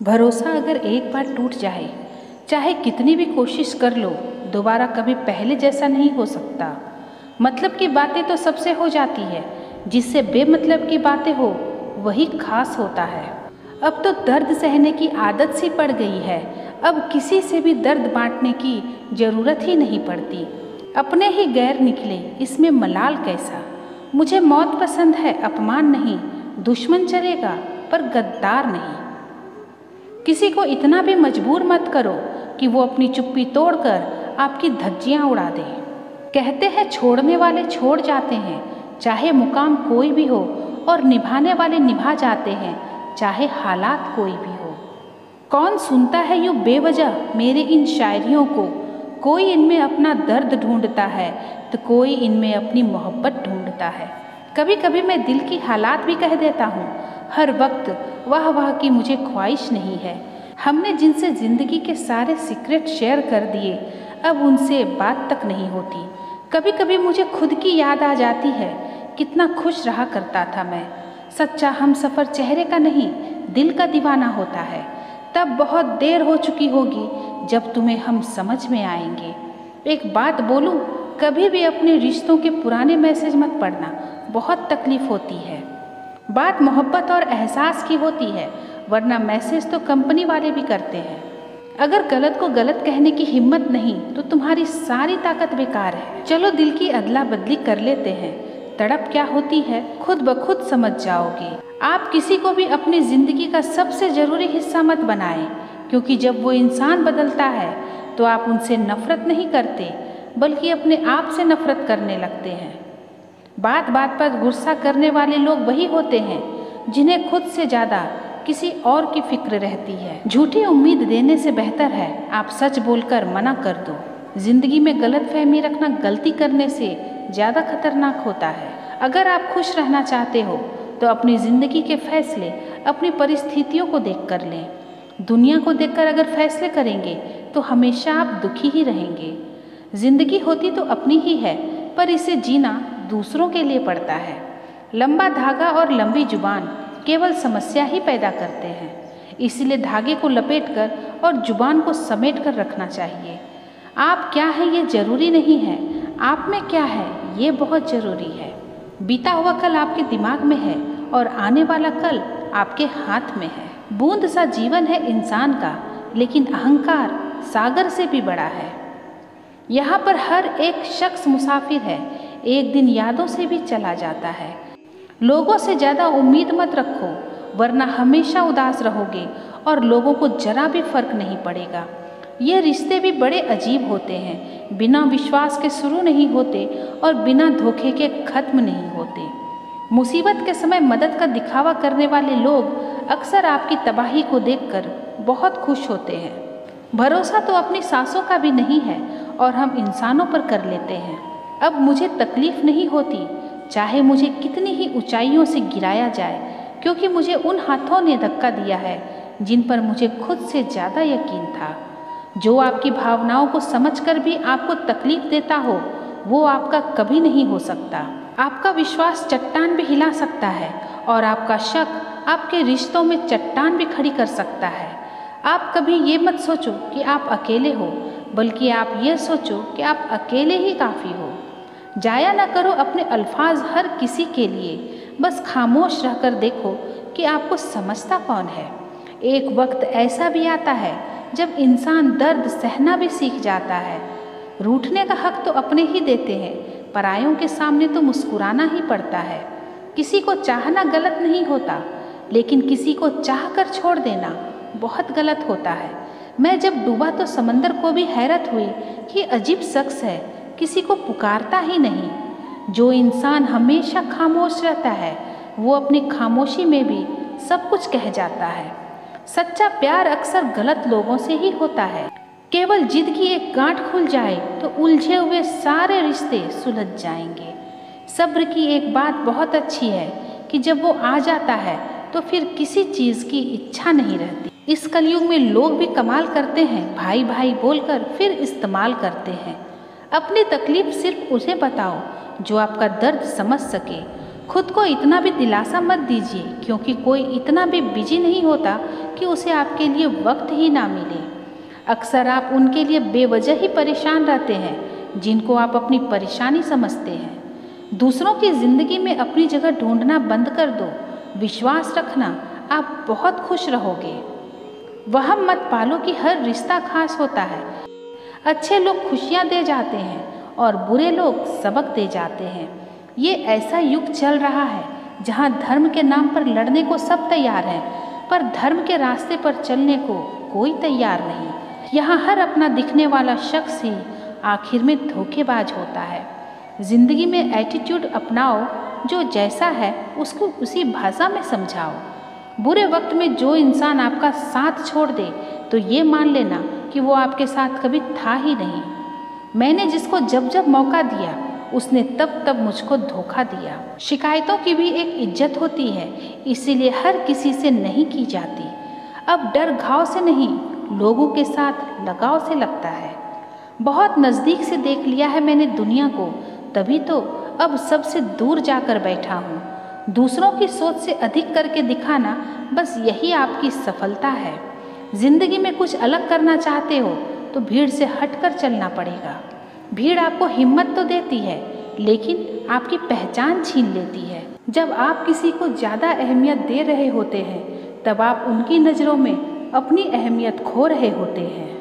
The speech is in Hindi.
भरोसा अगर एक बार टूट जाए, चाहे कितनी भी कोशिश कर लो, दोबारा कभी पहले जैसा नहीं हो सकता। मतलब की बातें तो सबसे हो जाती है, जिससे बेमतलब की बातें हो वही खास होता है। अब तो दर्द सहने की आदत सी पड़ गई है। अब किसी से भी दर्द बांटने की ज़रूरत ही नहीं पड़ती। अपने ही गैर निकले, इसमें मलाल कैसा। मुझे मौत पसंद है, अपमान नहीं। दुश्मन चलेगा पर गद्दार नहीं। किसी को इतना भी मजबूर मत करो कि वो अपनी चुप्पी तोड़कर आपकी धज्जियां उड़ा दे। कहते हैं छोड़ने वाले छोड़ जाते हैं, चाहे मुकाम कोई भी हो, और निभाने वाले निभा जाते हैं, चाहे हालात कोई भी हो। कौन सुनता है यूँ बेवजह मेरे इन शायरियों को। कोई इनमें अपना दर्द ढूंढता है तो कोई इनमें अपनी मोहब्बत ढूंढता है। कभी कभी मैं दिल की हालात भी कह देता हूँ। हर वक्त वाह वाह की मुझे ख्वाहिश नहीं है। हमने जिनसे ज़िंदगी के सारे सीक्रेट शेयर कर दिए, अब उनसे बात तक नहीं होती। कभी कभी मुझे खुद की याद आ जाती है, कितना खुश रहा करता था मैं। सच्चा हम सफ़र चेहरे का नहीं, दिल का दीवाना होता है। तब बहुत देर हो चुकी होगी जब तुम्हें हम समझ में आएंगे। एक बात बोलूं, कभी भी अपने रिश्तों के पुराने मैसेज मत पढ़ना, बहुत तकलीफ़ होती है। बात मोहब्बत और एहसास की होती है, वरना मैसेज तो कंपनी वाले भी करते हैं। अगर गलत को गलत कहने की हिम्मत नहीं तो तुम्हारी सारी ताकत बेकार है। चलो दिल की अदला बदली कर लेते हैं, तड़प क्या होती है खुद ब खुद समझ जाओगे। आप किसी को भी अपनी ज़िंदगी का सबसे ज़रूरी हिस्सा मत बनाएं, क्योंकि जब वो इंसान बदलता है तो आप उनसे नफ़रत नहीं करते, बल्कि अपने आप से नफ़रत करने लगते हैं। बात बात पर गुस्सा करने वाले लोग वही होते हैं जिन्हें खुद से ज़्यादा किसी और की फिक्र रहती है। झूठी उम्मीद देने से बेहतर है आप सच बोलकर मना कर दो। ज़िंदगी में गलतफहमी रखना गलती करने से ज़्यादा खतरनाक होता है। अगर आप खुश रहना चाहते हो तो अपनी ज़िंदगी के फैसले अपनी परिस्थितियों को देखकर लें। दुनिया को देखकर अगर फैसले करेंगे तो हमेशा आप दुखी ही रहेंगे। ज़िंदगी होती तो अपनी ही है, पर इसे जीना दूसरों के लिए पड़ता है। लंबा धागा और लंबी जुबान केवल समस्या ही पैदा करते हैं, इसलिए धागे को लपेटकर और जुबान को समेट कर रखना चाहिए। आप क्या हैं ये ज़रूरी नहीं है, आप में क्या है ये बहुत ज़रूरी है। बीता हुआ कल आपके दिमाग में है और आने वाला कल आपके हाथ में है। बूंद सा जीवन है इंसान का, लेकिन अहंकार सागर से भी बड़ा है। यहाँ पर हर एक शख्स मुसाफिर है, एक दिन यादों से भी चला जाता है। लोगों से ज़्यादा उम्मीद मत रखो, वरना हमेशा उदास रहोगे और लोगों को जरा भी फर्क नहीं पड़ेगा। ये रिश्ते भी बड़े अजीब होते हैं, बिना विश्वास के शुरू नहीं होते और बिना धोखे के ख़त्म नहीं होते। मुसीबत के समय मदद का दिखावा करने वाले लोग अक्सर आपकी तबाही को देखकर बहुत खुश होते हैं। भरोसा तो अपनी सांसों का भी नहीं है और हम इंसानों पर कर लेते हैं। अब मुझे तकलीफ़ नहीं होती, चाहे मुझे कितनी ही ऊंचाइयों से गिराया जाए, क्योंकि मुझे उन हाथों ने धक्का दिया है जिन पर मुझे खुद से ज़्यादा यकीन था। जो आपकी भावनाओं को समझकर भी आपको तकलीफ़ देता हो, वो आपका कभी नहीं हो सकता। आपका विश्वास चट्टान भी हिला सकता है और आपका शक आपके रिश्तों में चट्टान भी खड़ी कर सकता है। आप कभी ये मत सोचो कि आप अकेले हो, बल्कि आप ये सोचो कि आप अकेले ही काफ़ी हो। जाया ना करो अपने अल्फाज हर किसी के लिए, बस खामोश रहकर देखो कि आपको समझता कौन है। एक वक्त ऐसा भी आता है जब इंसान दर्द सहना भी सीख जाता है। रूठने का हक तो अपने ही देते हैं, परायों के सामने तो मुस्कुराना ही पड़ता है। किसी को चाहना गलत नहीं होता, लेकिन किसी को चाह कर छोड़ देना बहुत गलत होता है। मैं जब डूबा तो समंदर को भी हैरत हुई कि अजीब शख्स है, किसी को पुकारता ही नहीं। जो इंसान हमेशा खामोश रहता है वो अपनी खामोशी में भी सब कुछ कह जाता है। सच्चा प्यार अक्सर गलत लोगों से ही होता है। केवल जिद की एक गांठ खुल जाए तो उलझे हुए सारे रिश्ते सुलझ जाएंगे। सब्र की एक बात बहुत अच्छी है कि जब वो आ जाता है तो फिर किसी चीज़ की इच्छा नहीं रहती। इस कलयुग में लोग भी कमाल करते हैं, भाई भाई बोलकर फिर इस्तेमाल करते हैं। अपनी तकलीफ सिर्फ उसे बताओ जो आपका दर्द समझ सके। खुद को इतना भी दिलासा मत दीजिए, क्योंकि कोई इतना भी बिजी नहीं होता कि उसे आपके लिए वक्त ही ना मिले। अक्सर आप उनके लिए बेवजह ही परेशान रहते हैं जिनको आप अपनी परेशानी समझते हैं। दूसरों की ज़िंदगी में अपनी जगह ढूंढना बंद कर दो। विश्वास रखना, आप बहुत खुश रहोगे। वहम मत पालो कि हर रिश्ता खास होता है। अच्छे लोग खुशियाँ दे जाते हैं और बुरे लोग सबक दे जाते हैं। ये ऐसा युग चल रहा है जहाँ धर्म के नाम पर लड़ने को सब तैयार हैं, पर धर्म के रास्ते पर चलने को कोई तैयार नहीं। यहाँ हर अपना दिखने वाला शख्स ही आखिर में धोखेबाज होता है। जिंदगी में एटीट्यूड अपनाओ, जो जैसा है उसको उसी भाषा में समझाओ। बुरे वक्त में जो इंसान आपका साथ छोड़ दे तो ये मान लेना कि वो आपके साथ कभी था ही नहीं। मैंने जिसको जब जब मौका दिया उसने तब तब मुझको धोखा दिया। शिकायतों की भी एक इज्जत होती है, इसीलिए हर किसी से नहीं की जाती। अब डर घाव से नहीं, लोगों के साथ लगाव से लगता है। बहुत नज़दीक से देख लिया है मैंने दुनिया को, तभी तो अब सबसे दूर जाकर बैठा हूँ। दूसरों की सोच से अधिक करके दिखाना, बस यही आपकी सफलता है। जिंदगी में कुछ अलग करना चाहते हो तो भीड़ से हटकर चलना पड़ेगा। भीड़ आपको हिम्मत तो देती है, लेकिन आपकी पहचान छीन लेती है। जब आप किसी को ज़्यादा अहमियत दे रहे होते हैं, तब आप उनकी नज़रों में अपनी अहमियत खो रहे होते हैं।